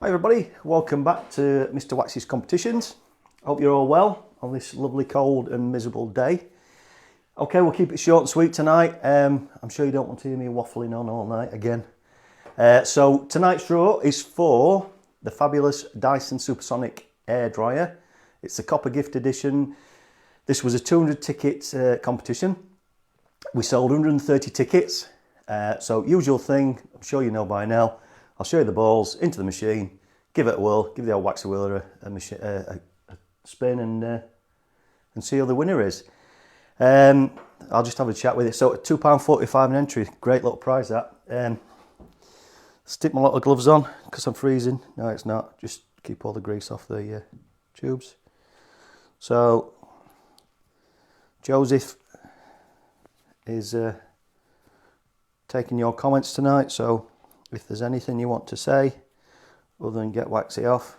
Hi everybody, welcome back to Mr. Waxy's Competitions. Hope you're all well on this lovely cold and miserable day. Okay, we'll keep it short and sweet tonight. I'm sure you don't want to hear me waffling on all night again. So tonight's draw is for the fabulous Dyson Supersonic air dryer. It's the copper gift edition. This was a 200 ticket competition. We sold 130 tickets. So usual thing, I'm sure you know by now. I'll show you the balls into the machine, give it a whirl, give the old waxy whirler a spin and see who the winner is. I'll just have a chat with you. So £2.45 an entry, great little prize that. Stick my little gloves on because I'm freezing. No, it's not, just keep all the grease off the tubes. So Joseph is taking your comments tonight, so if there's anything you want to say other than get waxy off,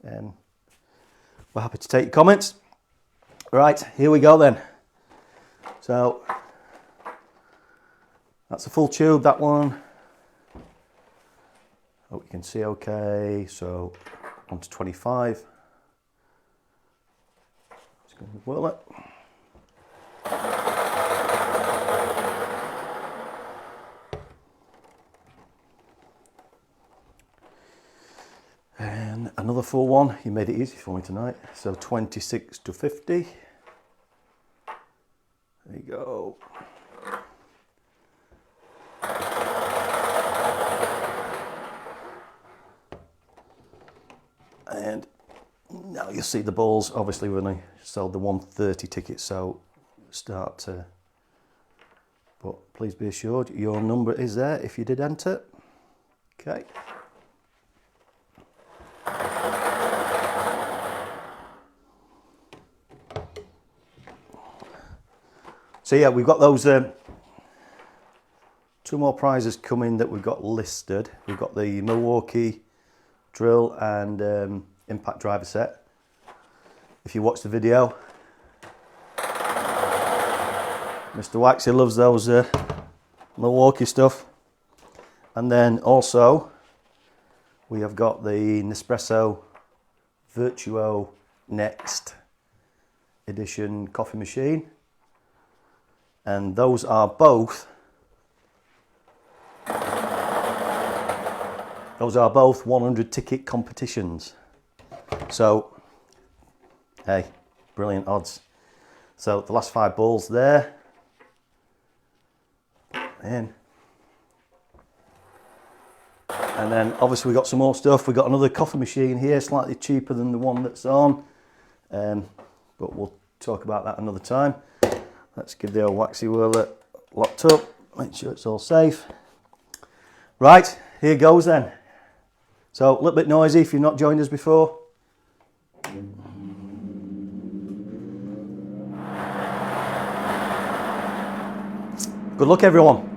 we're happy to take your comments. Right, here we go then. So that's a full tube, that one. Hope you can see okay. So on to 25. Just going to whirl it. And another full one. You made it easy for me tonight. So 26 to 50. There you go. And now you'll see the balls. Obviously, we only sold the 130 tickets, so start to. But please be assured, your number is there if you did enter. Okay. So yeah, we've got those two more prizes coming that we've got listed. We've got the Milwaukee drill and impact driver set. If you watch the video, Mr. Waxy loves those Milwaukee stuff. And then also we have got the Nespresso Virtuo Next edition coffee machine. And those are both 100 ticket competitions. So, hey, brilliant odds. So the last 5 balls there. In. And then obviously we got some more stuff. We got another coffee machine here, slightly cheaper than the one that's on. But we'll talk about that another time. Let's give the old waxy whirler locked up, make sure it's all safe. Right, here goes then. So a little bit noisy if you've not joined us before. Good luck everyone.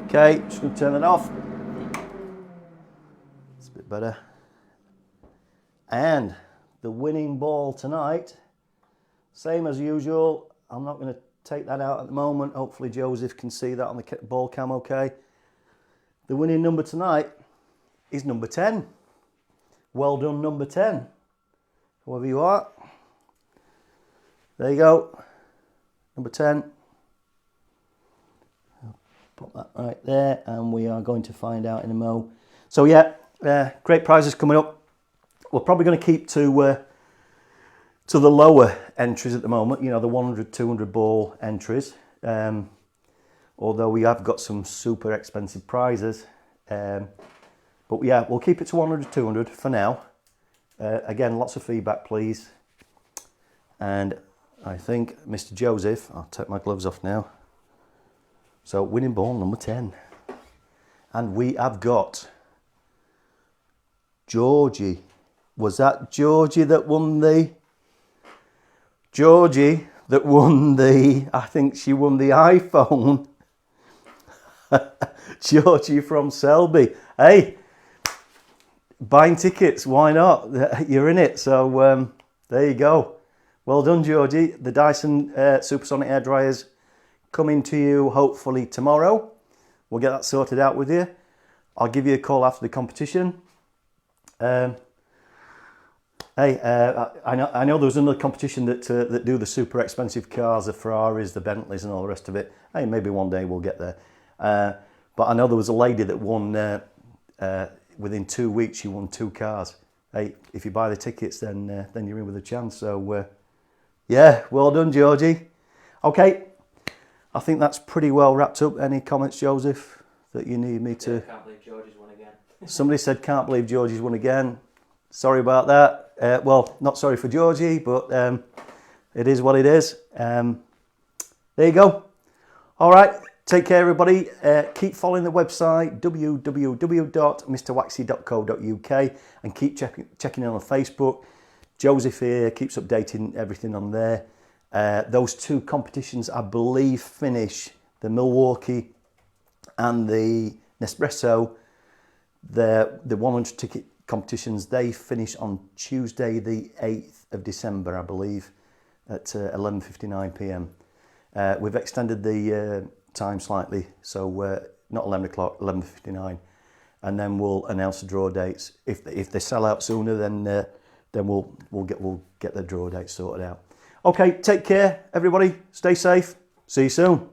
Okay, just going to turn it off. It's a bit better. And the winning ball tonight, same as usual. I'm not going to take that out at the moment. Hopefully Joseph can see that on the ball cam okay. The winning number tonight is number 10. Well done, number 10. Whoever you are. There you go. Number 10. Put that right there, and we are going to find out in a mo. So yeah, great prizes coming up. We're probably going to keep to the lower entries at the moment. You know, the 100, 200 ball entries. Although we have got some super expensive prizes. But yeah, we'll keep it to 100, 200 for now. Again, lots of feedback, please. And I think Mr. Joseph, I'll take my gloves off now. So winning ball number 10. And we have got Georgie. Was that Georgie that won the... Georgie that won the... I think she won the iPhone. Georgie from Selby. Hey, buying tickets. Why not? You're in it. So there you go. Well done, Georgie. The Dyson Supersonic air dryers coming to you hopefully tomorrow. We'll get that sorted out with you. I'll give you a call after the competition. Hey, I know there was another competition that do the super expensive cars, the Ferraris, the Bentleys, and all the rest of it. Hey, maybe one day we'll get there. But I know there was a lady that won within 2 weeks. She won 2 cars. Hey, if you buy the tickets, then you're in with a chance. So yeah, well done, Georgie. Okay, I think that's pretty well wrapped up. Any comments, Joseph, that you need me to? Yeah, I can't believe Georgie's won again. Somebody said, can't believe Georgie's won again. Sorry about that. Well, not sorry for Georgie, but it is what it is. There you go. All right, take care, everybody. Keep following the website, www.mrwaxy.co.uk, and keep checking in on Facebook. Joseph here keeps updating everything on there. Those 2 competitions, I believe, finish, the Milwaukee and the Nespresso. The 100 ticket competitions, they finish on Tuesday the 8th of December, I believe, at 11:59 p.m. We've extended the time slightly, so not 11 o'clock, 11:59, and then we'll announce the draw dates. If they sell out sooner, then we'll get the draw dates sorted out. Okay, take care, everybody. Stay safe. See you soon.